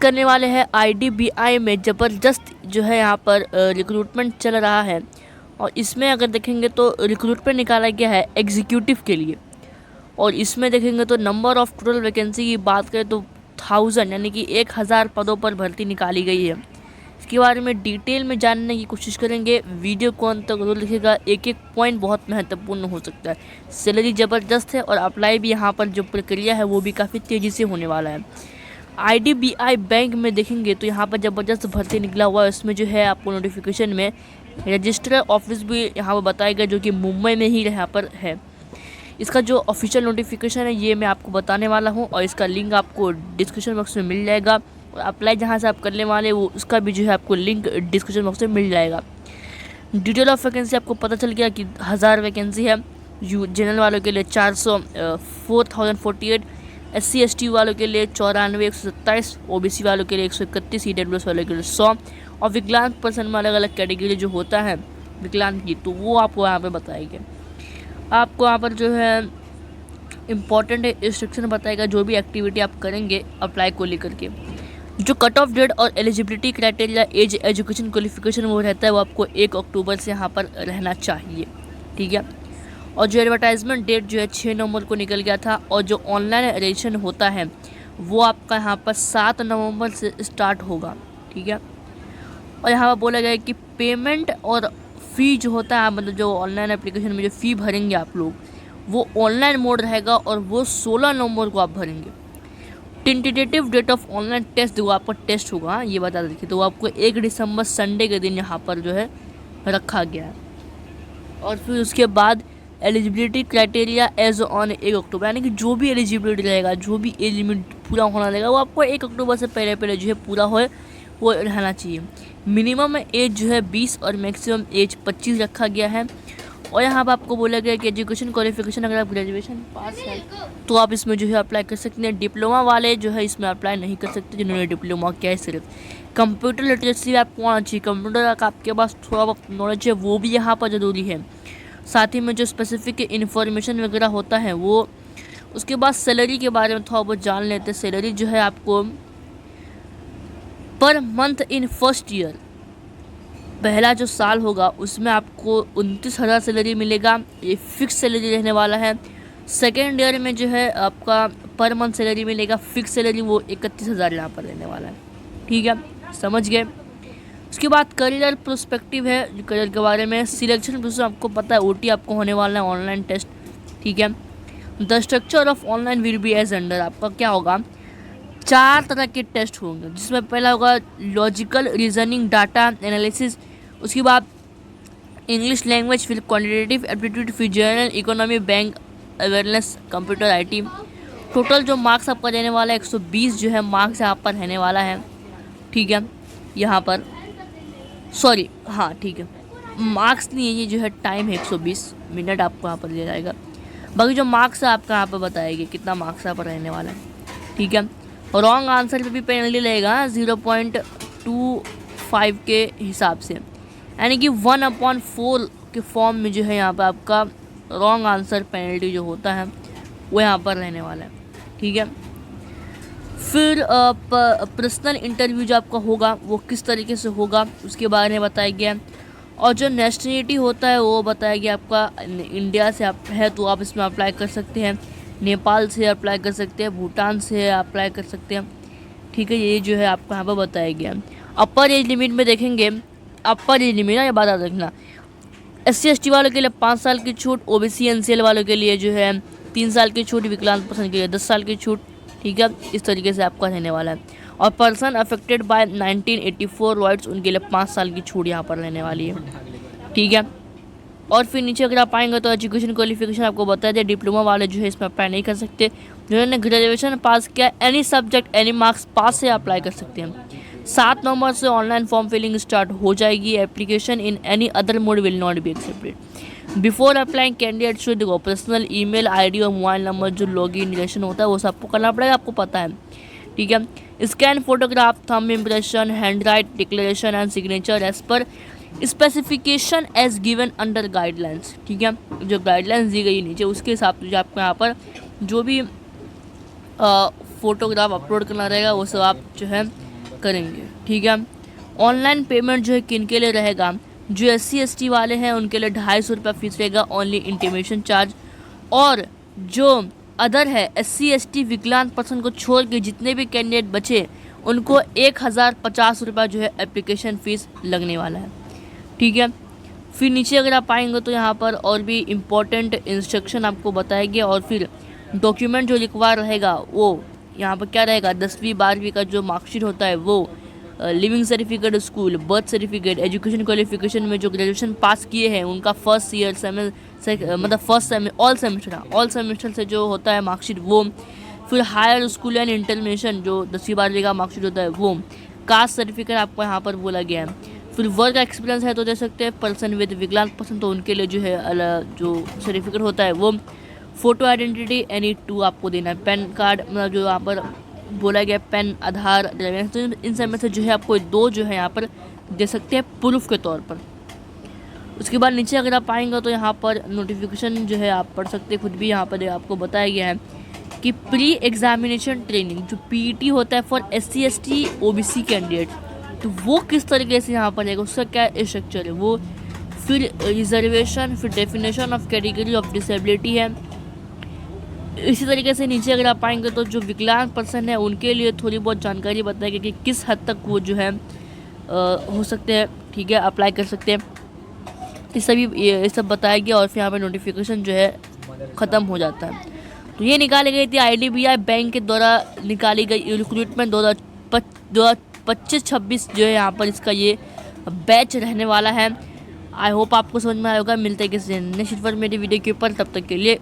करने वाले हैं IDBI में ज़बरदस्त जो है यहाँ पर रिक्रूटमेंट चल रहा है। और इसमें अगर देखेंगे तो रिक्रूटमेंट निकाला गया है एग्जीक्यूटिव के लिए। और इसमें देखेंगे तो नंबर ऑफ़ टोटल वैकेंसी की बात करें तो 1000 यानी कि 1000 पदों पर भर्ती निकाली गई है। इसके बारे में डिटेल में जानने की कोशिश करेंगे। वीडियो को अंत तक जरूर लिखिएगा, एक एक पॉइंट बहुत महत्वपूर्ण हो सकता है। सैलरी ज़बरदस्त है और अप्लाई भी यहाँ पर जो प्रक्रिया है वो भी काफ़ी तेज़ी से होने वाला है। IDBI बैंक में देखेंगे तो यहाँ पर ज़बरदस्त भर्ती निकला हुआ है। इसमें जो है आपको नोटिफिकेशन में रजिस्ट्रार ऑफिस भी यहाँ पर बताया गया, जो कि मुंबई में ही यहाँ पर है। इसका जो ऑफिशियल नोटिफिकेशन है ये मैं आपको बताने वाला हूँ और इसका लिंक आपको डिस्क्रिप्शन बॉक्स में मिल जाएगा। और अप्लाई जहाँ से आप करने वाले वो उसका भी जो है आपको लिंक डिस्क्रिप्शन बॉक्स में मिल जाएगा। डिटेल ऑफ वैकेंसी आपको पता चल गया कि 1000 वैकेंसी है। जनरल वालों के लिए 4048, SC ST वालों के लिए 94, 127, OBC वालों के लिए 131, EWS वालों के लिए 100 और विकलांग पर्सन में अलग अलग कैटेगरी जो होता है विकलांग की, तो वो आपको यहाँ पे बताएंगे। आपको यहाँ पर जो है इम्पॉर्टेंट इंस्ट्रक्शन बताएगा जो भी एक्टिविटी आप करेंगे अप्लाई को लेकर के। जो कट ऑफ डेट और eligibility criteria age education qualification वो रहता है वो आपको 1 अक्टूबर से यहाँ पर रहना चाहिए, ठीक है। और जो एडवर्टाइजमेंट डेट जो है 6 नवंबर को निकल गया था। और जो ऑनलाइन रजिस्ट्रेशन होता है वो आपका यहाँ पर 7 नवंबर से स्टार्ट होगा, ठीक है। और यहाँ पर बोला गया है कि पेमेंट और फ़ी जो होता है, मतलब जो ऑनलाइन एप्लीकेशन में जो फ़ी भरेंगे आप लोग वो ऑनलाइन मोड रहेगा और वो 16 नवंबर को आप भरेंगे। Tentative date of online test जो आपका टेस्ट होगा ये बता देखिए, तो वो आपको 1 दिसंबर संडे के दिन यहाँ पर जो है रखा गया है। और फिर उसके बाद एलिजिबिलिटी क्राइटेरिया एज ऑन 1 अक्टूबर, यानी कि जो भी एलिजिबिलिटी रहेगा, जो भी एज लिमिट पूरा होना रहेगा वो आपको 1 अक्टूबर से पहले जो है पूरा हो वो रहना चाहिए। मिनिमम एज जो है 20 और मैक्सिमम एज 25 रखा गया है। और यहाँ पर आपको बोला गया कि एजुकेशन क्वालिफिकेशन अगर आप ग्रेजुएशन पास है तो आप इसमें जो है अप्लाई कर सकते हैं। डिप्लोमा वाले जो है इसमें अप्लाई नहीं कर सकते जिन्होंने डिप्लोमा किया है। सिर्फ कंप्यूटर लिटरेसी आपको आना चाहिए, कंप्यूटर का आपके पास थोड़ा बहुत नॉलेज है वो भी यहाँ पर ज़रूरी है। साथ ही में जो स्पेसिफिक इन्फॉर्मेशन वगैरह होता है वो। उसके बाद सैलरी के बारे में थोड़ा बहुत जान लेते हैं। सैलरी जो है आपको per month in first year, पहला जो साल होगा उसमें आपको 29,000 सैलरी मिलेगा, ये फिक्स सैलरी रहने वाला है। सेकेंड ईयर में जो है आपका पर मंथ सैलरी मिलेगा, फिक्स सैलरी वो 31,000 यहाँ पर रहने वाला है, ठीक है, समझ गए। उसके बाद करियर प्रोस्पेक्टिव है, करियर के बारे में सिलेक्शन प्रोसेस आपको पता है, OT आपको होने वाला है, ऑनलाइन टेस्ट, ठीक है। The structure of online will be as under, आपका क्या होगा 4 तरह के टेस्ट होंगे, जिसमें पहला होगा लॉजिकल रीजनिंग डाटा एनालिसिस। उसके बाद इंग्लिश लैंग्वेज, फिर क्वान्टिटेटिव एप्टीट्यूड, फिर general economy, bank awareness, computer IT। Total जो मार्क्स आपका देने वाला है 120 जो है मार्क्स यहाँ पर रहने वाला है, ठीक है। यहाँ पर सॉरी हाँ ठीक है, मार्क्स नहीं है ये जो है टाइम है 120 मिनट आपको यहाँ पर दिया जाएगा। बाकी जो मार्क्स है आपका यहाँ पर बताएगी कितना मार्क्स यहाँ पर रहने वाला है, ठीक है। रॉन्ग आंसर पे भी पेनल्टी लगेगा 0.25 के हिसाब से, यानी कि 1/4 के फॉर्म में जो है यहाँ पर आपका रॉन्ग आंसर पेनल्टी जो होता है वो यहाँ पर रहने वाला है, ठीक है। फिर पर्सनल इंटरव्यू जो आपका होगा वो किस तरीके से होगा उसके बारे में बताया गया है। और जो नेशनलिटी होता है वो बताया गया आपका इंडिया से आप है तो आप इसमें अप्लाई कर सकते हैं, नेपाल से अप्लाई कर सकते हैं, भूटान से अप्लाई कर सकते हैं, ठीक है। ये जो है आपको यहाँ पर बताया गया। अपर एज लिमिट में देखेंगे, अपर एज लिमिट ना ये बात याद रखना, SC ST वालों के लिए 5 साल की छूट, OBC NCL वालों के लिए जो है 3 साल की छूट, विकलांग पर्सन के लिए 10 साल की छूट, ठीक है। इस तरीके से आपका रहने वाला है। और पर्सन अफेक्टेड बाय 1984 राइट्स उनके लिए 5 साल की छूट यहाँ पर रहने वाली है, ठीक है। और फिर नीचे अगर आप आएंगे तो एजुकेशन क्वालिफिकेशन आपको बता दें, डिप्लोमा वाले जो है इसमें अप्लाई नहीं कर सकते, जिन्होंने ग्रेजुएशन पास किया एनी सब्जेक्ट एनी मार्क्स पास से अप्लाई कर सकते हैं। 7 नवंबर से ऑनलाइन फॉर्म फिलिंग स्टार्ट हो जाएगी। Application in any other mode will not be accepted. Before applying candidate should देखो पर्सनल ईमेल ID और मोबाइल नंबर जो लॉगिन रिलेशन होता है वो सबको करना पड़ेगा, आपको पता है, ठीक है। Scan photograph, thumb impression, hand write declaration and signature as per specification as given under guidelines, ठीक है। जो गाइडलाइंस दी गई नीचे उसके हिसाब से जो आपको यहाँ पर जो भी फ़ोटोग्राफ अपलोड करना रहेगा वो सब आप जो है करेंगे। ठीक है, ऑनलाइन पेमेंट जो है किन के लिए रहेगा, जो SC ST वाले हैं उनके लिए 250 रुपये फीस रहेगा, ओनली इंटीमेशन चार्ज। और जो अदर है SC ST विकलांग पर्सन को छोड़ के जितने भी कैंडिडेट बचे उनको 1050 रुपये जो है एप्लीकेशन फ़ीस लगने वाला है। ठीक है, फिर नीचे अगर आप आएंगे तो यहाँ पर और भी इम्पोर्टेंट इंस्ट्रक्शन आपको बताएंगे। और फिर डॉक्यूमेंट जो रिक्वायर रहेगा वो यहाँ पर क्या रहेगा, 10वीं 12वीं का जो मार्कशीट होता है वो, leaving certificate school, birth certificate, education qualification में जो ग्रेजुएशन पास किए हैं उनका फर्स्ट ईयर मतलब ऑल सेमेस्टर से जो होता है मार्कशीट वो। फिर हायर स्कूल एंड इंटरमीडिएशन जो 10वीं 12वीं का मार्कशीट होता है वो। कास्ट सर्टिफिकेट आपको यहाँ पर बोला गया है। फिर वर्क एक्सपीरियंस है तो दे सकते हैं, पर्सन विद विकलांग पर्सन तो उनके लिए जो है जो सर्टिफिकेट होता है वो। फ़ोटो आइडेंटिटी एनी 2 आपको देना है। पैन कार्ड मतलब जो यहाँ पर बोला गया पैन, आधार, ड्राइविंग, तो इन सब में से जो है आपको 2 जो है यहाँ पर दे सकते हैं प्रूफ के तौर पर। उसके बाद नीचे अगर आप आएंगे तो यहाँ पर नोटिफिकेशन जो है आप पढ़ सकते हैं खुद भी। यहाँ पर आपको बताया गया है कि प्री एग्जामिनेशन ट्रेनिंग जो PET होता है for SC ST OBC candidate, तो वो किस तरीके से यहाँ पर है, उसका क्या स्ट्रक्चर है वो। फिर रिजर्वेशन, फिर definition of category of disability है। इसी तरीके से नीचे अगर आप आएंगे तो जो विकलांग पर्सन है उनके लिए थोड़ी बहुत जानकारी बताएगी कि किस हद तक वो जो है हो सकते हैं, ठीक है, अप्लाई कर सकते हैं। ये सब बताया गया और फिर यहाँ पर नोटिफिकेशन जो है ख़त्म हो जाता है। तो ये निकाली गई थी IDBI बैंक के द्वारा निकाली गई रिक्रूटमेंट 2025-26 जो है यहाँ पर इसका ये बैच रहने वाला है। आई होप आपको समझ में आएगा। मिलते हैं किसी नेक्स्ट मेरी वीडियो के ऊपर, तब तक के लिए